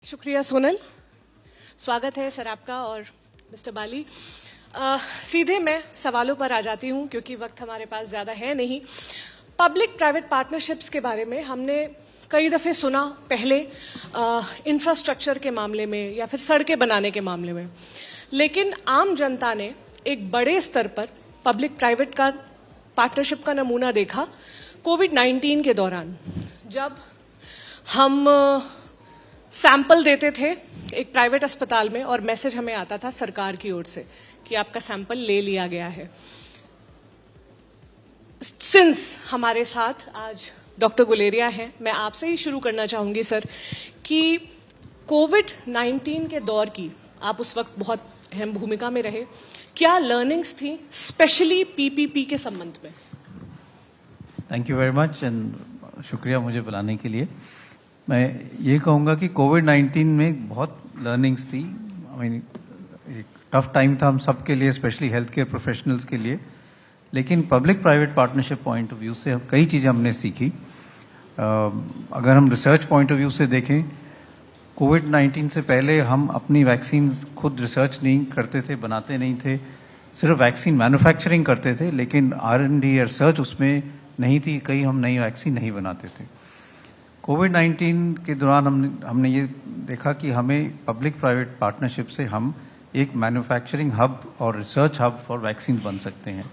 शुक्रिया सोनल, स्वागत है सर आपका और मिस्टर बाली। सीधे मैं सवालों पर आ जाती हूं क्योंकि वक्त हमारे पास ज़्यादा है नहीं। पब्लिक प्राइवेट पार्टनरशिप्स के बारे में हमने कई दफ़े सुना, पहले इंफ्रास्ट्रक्चर के मामले में या फिर सड़कें बनाने के मामले में, लेकिन आम जनता ने एक बड़े स्तर पर पब्लिक प्राइवेट का पार्टनरशिप का नमूना देखा कोविड-19 के दौरान, जब हम सैंपल देते थे एक प्राइवेट अस्पताल में और मैसेज हमें आता था सरकार की ओर से कि आपका सैंपल ले लिया गया है। सिंस हमारे साथ आज डॉक्टर गुलेरिया हैं, मैं आपसे ही शुरू करना चाहूंगी सर कि कोविड-19 के दौर की आप उस वक्त बहुत अहम भूमिका में रहे, क्या लर्निंग्स थी स्पेशली पीपीपी के संबंध में? Thank you very much and शुक्रिया मुझे बुलाने के लिए। मैं ये कहूँगा कि कोविड-19 में बहुत लर्निंग्स थी। एक टफ टाइम था हम सब के लिए, स्पेशली हेल्थ केयर प्रोफेशनल्स के लिए, लेकिन public private partnership point of view से कई चीज़ें हमने सीखी। अगर हम रिसर्च पॉइंट ऑफ व्यू से देखें, कोविड-19 से पहले हम अपनी वैक्सीन खुद रिसर्च नहीं करते थे, बनाते नहीं थे, सिर्फ वैक्सीन मैन्युफैक्चरिंग करते थे, लेकिन R&D या रिसर्च उसमें नहीं थी, कई हम नई वैक्सीन नहीं बनाते थे। कोविड-19 के दौरान हमने ये देखा कि हमें पब्लिक प्राइवेट पार्टनरशिप से हम एक मैन्युफैक्चरिंग हब और रिसर्च हब फॉर वैक्सीन बन सकते हैं।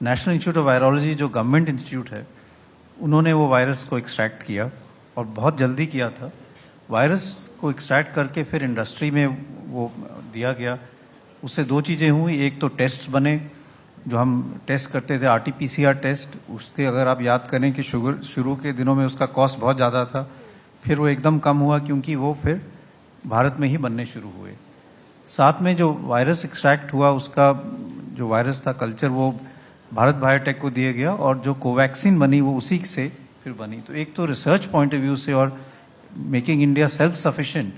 नेशनल इंस्टीट्यूट ऑफ वायरोलॉजी जो गवर्नमेंट इंस्टीट्यूट है, उन्होंने वो वायरस को एक्सट्रैक्ट किया और बहुत जल्दी किया था। वायरस को एक्सट्रैक्ट करके फिर इंडस्ट्री में वो दिया गया। उससे दो चीज़ें हुई, एक तो टेस्ट बने, जो हम टेस्ट करते थे RT-PCR टेस्ट, उसके अगर आप याद करें कि शुरू के दिनों में उसका कॉस्ट बहुत ज़्यादा था, फिर वो एकदम कम हुआ क्योंकि वो फिर भारत में ही बनने शुरू हुए। साथ में जो वायरस एक्सट्रैक्ट हुआ, उसका जो वायरस था कल्चर, वो भारत बायोटेक को दिया गया और जो कोवैक्सीन बनी वो उसी से फिर बनी। तो एक तो रिसर्च पॉइंट ऑफ व्यू से और मेकिंग इंडिया सेल्फ सफिशिएंट,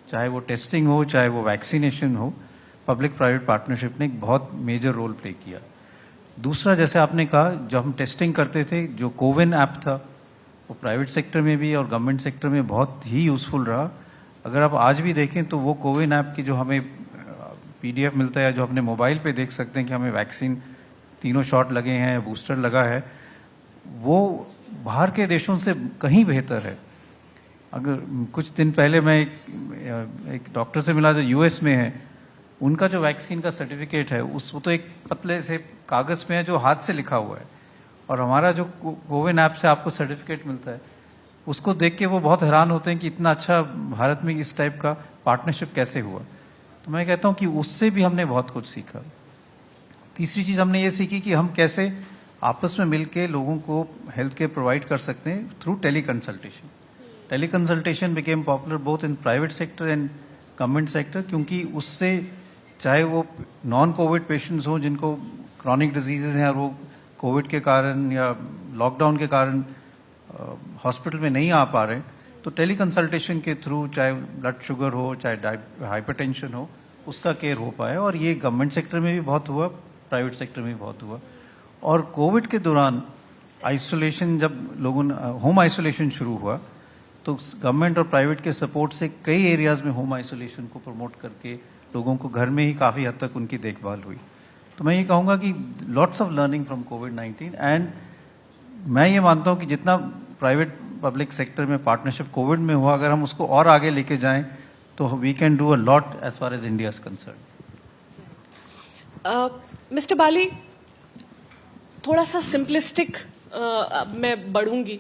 चाहे वो टेस्टिंग हो चाहे वो वैक्सीनेशन हो, पब्लिक प्राइवेट पार्टनरशिप ने एक बहुत मेजर रोल प्ले किया। दूसरा, जैसे आपने कहा, जो हम टेस्टिंग करते थे, जो कोविन ऐप था, वो प्राइवेट सेक्टर में भी और गवर्नमेंट सेक्टर में बहुत ही यूजफुल रहा। अगर आप आज भी देखें तो वो कोविन ऐप की जो हमें PDF मिलता है, जो अपने मोबाइल पे देख सकते हैं कि हमें वैक्सीन 3 शॉट लगे हैं, बूस्टर लगा है, वो बाहर के देशों से कहीं बेहतर है। अगर कुछ दिन पहले मैं एक डॉक्टर से मिला जो US में है, उनका जो वैक्सीन का सर्टिफिकेट है वो तो एक पतले से कागज़ में है जो हाथ से लिखा हुआ है, और हमारा जो कोविन ऐप से आपको सर्टिफिकेट मिलता है, उसको देख के वो बहुत हैरान होते हैं कि इतना अच्छा भारत में इस टाइप का पार्टनरशिप कैसे हुआ। तो मैं कहता हूँ कि उससे भी हमने बहुत कुछ सीखा। तीसरी चीज़ हमने ये सीखी कि हम कैसे आपस में मिलके लोगों को हेल्थ केयर प्रोवाइड कर सकते हैं through tele consultation. Tele consultation became popular both in private sector and government sector, क्योंकि उससे चाहे वो नॉन कोविड पेशेंट्स हों जिनको क्रॉनिक डिजीजेज हैं और वो कोविड के कारण या लॉकडाउन के कारण हॉस्पिटल में नहीं आ पा रहे, तो टेली कंसल्टेशन के थ्रू चाहे ब्लड शुगर हो चाहे हाइपरटेंशन हो, उसका केयर हो पाए। और ये गवर्नमेंट सेक्टर में भी बहुत हुआ, प्राइवेट सेक्टर में भी बहुत हुआ। और कोविड के दौरान आइसोलेशन, जब लोगों ने होम आइसोलेशन शुरू हुआ, तो गवर्नमेंट और प्राइवेट के सपोर्ट से कई एरियाज में होम आइसोलेशन को प्रमोट करके लोगों को घर में ही काफ़ी हद तक उनकी देखभाल हुई। तो मैं ये कहूँगा कि lots of learning from covid, and मैं ये मानता हूँ कि जितना प्राइवेट पब्लिक सेक्टर में पार्टनरशिप कोविड में हुआ, अगर हम उसको और आगे लेके जाएं तो we can do a lot as far as India is concern. Mister Bali, थोड़ा सा सिंपलिस्टिक मैं बढ़ूंगी।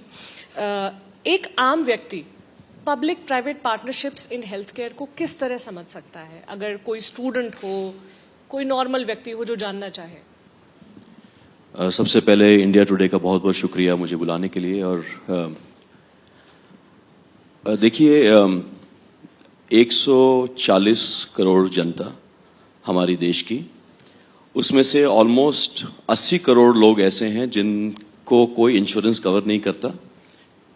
एक आम व्यक्ति public private partnerships in health care को किस तरह समझ सकता है? अगर कोई स्टूडेंट हो, कोई नॉर्मल व्यक्ति हो जो जानना चाहे। सबसे पहले इंडिया टुडे का बहुत बहुत शुक्रिया मुझे बुलाने के लिए। और देखिए, 140 करोड़ जनता हमारी देश की, उसमें से ऑलमोस्ट 80 करोड़ लोग ऐसे हैं जिनको कोई इंश्योरेंस कवर नहीं करता,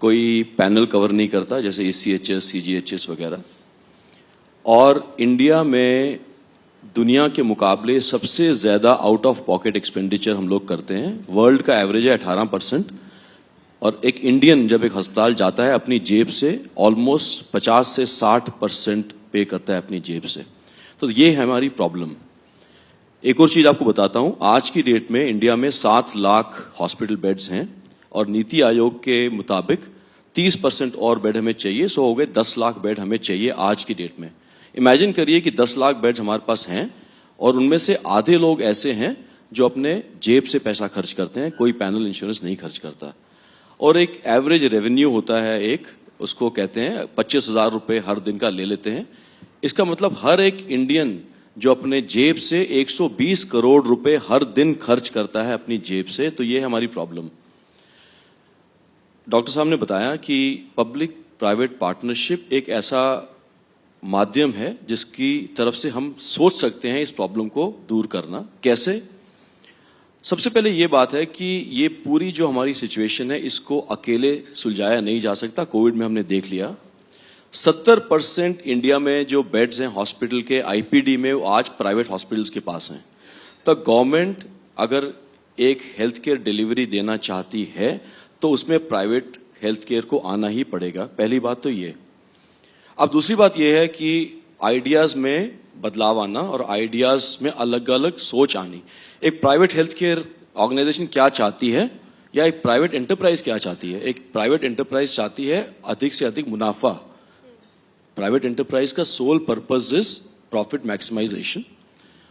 कोई पैनल कवर नहीं करता, जैसे ECHS, CGHS वगैरह। और इंडिया में दुनिया के मुकाबले सबसे ज्यादा आउट ऑफ पॉकेट एक्सपेंडिचर हम लोग करते हैं। वर्ल्ड का एवरेज है 18%, और एक इंडियन जब एक अस्पताल जाता है अपनी जेब से ऑलमोस्ट 50 से 60% पे करता है अपनी जेब से। तो ये है हमारी प्रॉब्लम। एक और चीज आपको बताता हूं, आज की डेट में इंडिया में 7 लाख हॉस्पिटल बेड्स हैं और नीति आयोग के मुताबिक 30% और बेड हमें चाहिए, सो हो गए 10 लाख बेड हमें चाहिए आज की डेट में। इमेजिन करिए कि 10 लाख बेड्स हमारे पास हैं और उनमें से आधे लोग ऐसे हैं जो अपने जेब से पैसा खर्च करते हैं, कोई पैनल इंश्योरेंस नहीं खर्च करता। और एक एवरेज रेवेन्यू होता है, एक उसको कहते हैं 25,000 रुपए हर दिन का ले लेते हैं। इसका मतलब हर एक इंडियन जो अपने जेब से 120 करोड़ रुपए हर दिन खर्च करता है अपनी जेब से, तो ये है हमारी प्रॉब्लम। डॉक्टर साहब ने बताया कि पब्लिक प्राइवेट पार्टनरशिप एक ऐसा माध्यम है जिसकी तरफ से हम सोच सकते हैं इस प्रॉब्लम को दूर करना। कैसे? सबसे पहले ये बात है कि ये पूरी जो हमारी सिचुएशन है इसको अकेले सुलझाया नहीं जा सकता। कोविड में हमने देख लिया 70% इंडिया में जो बेड्स हैं हॉस्पिटल के आईपीडी में, वो आज प्राइवेट हॉस्पिटल्स के पास हैं। तो गवर्नमेंट अगर एक हेल्थ केयर डिलीवरी देना चाहती है तो उसमें प्राइवेट हेल्थ केयर को आना ही पड़ेगा। पहली बात तो ये। अब दूसरी बात यह है कि आइडियाज में बदलाव आना और आइडियाज में अलग अलग सोच आनी। एक प्राइवेट हेल्थ केयर ऑर्गेनाइजेशन क्या चाहती है या एक प्राइवेट एंटरप्राइज क्या चाहती है? एक प्राइवेट एंटरप्राइज चाहती है अधिक से अधिक मुनाफा। प्राइवेट एंटरप्राइज का sole purpose is profit maximisation.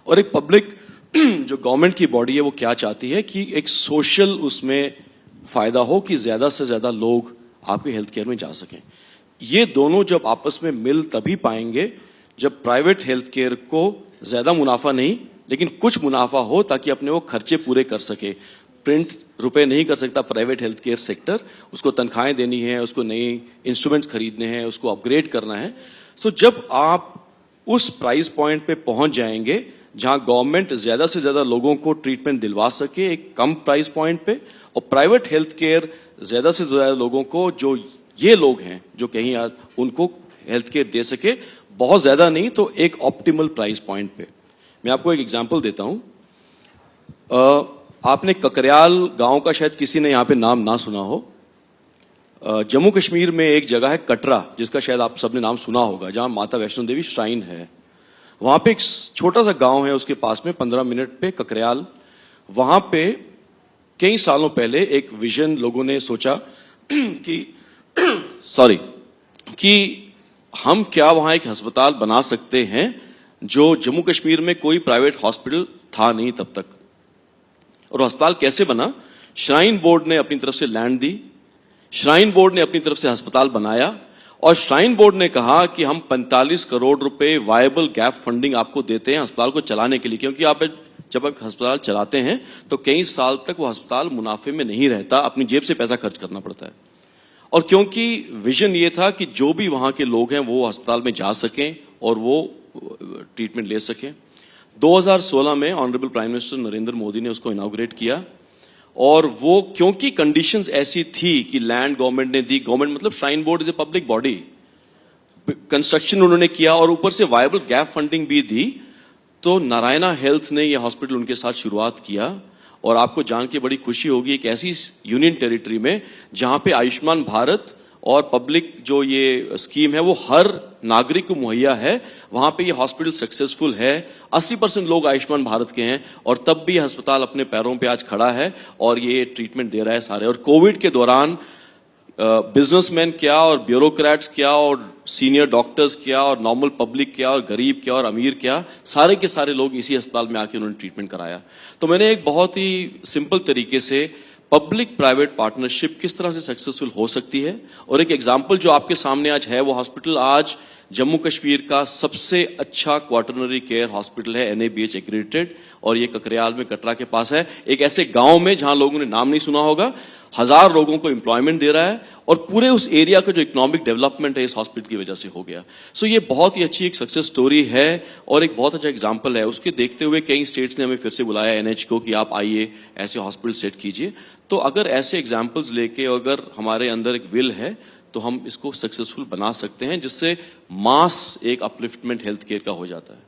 और एक पब्लिक जो गवर्नमेंट की बॉडी है वो क्या चाहती है कि एक सोशल उसमें फायदा हो कि ज्यादा से ज्यादा लोग आपके हेल्थ केयर में जा सकें। ये दोनों जब आपस में मिल तभी पाएंगे जब प्राइवेट हेल्थ केयर को ज्यादा मुनाफा नहीं लेकिन कुछ मुनाफा हो ताकि अपने वो खर्चे पूरे कर सके। प्रिंट रुपए नहीं कर सकता प्राइवेट हेल्थ केयर सेक्टर, उसको तनख्वाहें देनी है, उसको नए इंस्ट्रूमेंट्स खरीदने हैं, उसको अपग्रेड करना है। सो जब आप उस प्राइस पॉइंट पे पहुंच जाएंगे जहां गवर्नमेंट ज्यादा से ज्यादा लोगों को ट्रीटमेंट दिलवा सके एक कम प्राइस पॉइंट पे, और प्राइवेट हेल्थ केयर ज्यादा से ज्यादा लोगों को, जो ये लोग हैं जो कहीं उनको हेल्थ केयर दे सके, बहुत ज्यादा नहीं तो एक ऑप्टिमल प्राइस पॉइंट पे। मैं आपको एक एग्जांपल देता हूं। आपने ककरयाल गांव का शायद किसी ने यहां पे नाम ना सुना हो। जम्मू कश्मीर में एक जगह है कटरा, जिसका शायद आप सबने नाम सुना होगा, जहां माता वैष्णो देवी श्राइन है। वहां पे एक छोटा सा गांव है, उसके पास में 15 मिनट पे ककरयाल। वहां पे कई सालों पहले एक विजन लोगों ने सोचा कि कि हम क्या वहां एक अस्पताल बना सकते हैं जो जम्मू कश्मीर में कोई प्राइवेट हॉस्पिटल था नहीं तब तक। और अस्पताल कैसे बना? श्राइन बोर्ड ने अपनी तरफ से लैंड दी, श्राइन बोर्ड ने अपनी तरफ से अस्पताल बनाया और श्राइन बोर्ड ने कहा कि हम 45 करोड़ रुपए वायबल गैप फंडिंग आपको देते हैं अस्पताल को चलाने के लिए। क्योंकि आप जब आप अस्पताल चलाते हैं तो कई साल तक वो अस्पताल मुनाफे में नहीं रहता, अपनी जेब से पैसा खर्च करना पड़ता है। और क्योंकि विजन ये था कि जो भी वहां के लोग हैं वो अस्पताल में जा सकें और वो ट्रीटमेंट ले सकें। 2016 में honourable prime minister Narendra Modi ने उसको इनॉग्रेट किया और वो क्योंकि कंडीशंस ऐसी थी कि लैंड गवर्नमेंट ने दी, गवर्नमेंट मतलब shrine board is a public body, construction उन्होंने किया और ऊपर से वायबल गैप फंडिंग भी दी, तो नारायणा हेल्थ ने यह हॉस्पिटल उनके साथ शुरुआत किया। और आपको जान के बड़ी खुशी होगी एक ऐसी यूनियन टेरिटरी में जहां पे आयुष्मान भारत और पब्लिक जो ये स्कीम है वो हर नागरिक को मुहैया है, वहां पे ये हॉस्पिटल सक्सेसफुल है। 80% लोग आयुष्मान भारत के हैं और तब भी अस्पताल अपने पैरों पे आज खड़ा है और ये ट्रीटमेंट दे रहा है सारे। और कोविड के दौरान बिजनेसमैन क्या और ब्यूरोक्रेट्स क्या और सीनियर डॉक्टर्स क्या और नॉर्मल पब्लिक क्या और गरीब क्या और अमीर क्या, सारे के सारे लोग इसी अस्पताल में आके उन्होंने ट्रीटमेंट कराया। तो मैंने एक बहुत ही सिंपल तरीके से पब्लिक प्राइवेट पार्टनरशिप किस तरह से सक्सेसफुल हो सकती है और एक एग्जाम्पल जो आपके सामने आज है, वो हॉस्पिटल आज जम्मू कश्मीर का सबसे अच्छा क्वाटरनरी केयर हॉस्पिटल है, NABH एक्रेडिटेड, और ये ककरयाल में कटरा के पास है, एक ऐसे गांव में जहां लोगों ने नाम नहीं सुना होगा। 1000 लोगों को एम्प्लॉयमेंट दे रहा है और पूरे उस एरिया का जो इकोनॉमिक डेवलपमेंट है इस हॉस्पिटल की वजह से हो गया। सो ये बहुत ही अच्छी एक सक्सेस स्टोरी है और एक बहुत अच्छा एग्जांपल है। उसके देखते हुए कई स्टेट्स ने हमें फिर से बुलाया NH को कि आप आइए ऐसे हॉस्पिटल सेट कीजिए। तो अगर ऐसे एग्जाम्पल्स लेके अगर हमारे अंदर एक विल है तो हम इसको सक्सेसफुल बना सकते हैं, जिससे मास एक अपलिफ्टमेंट हेल्थ केयर का हो जाता है।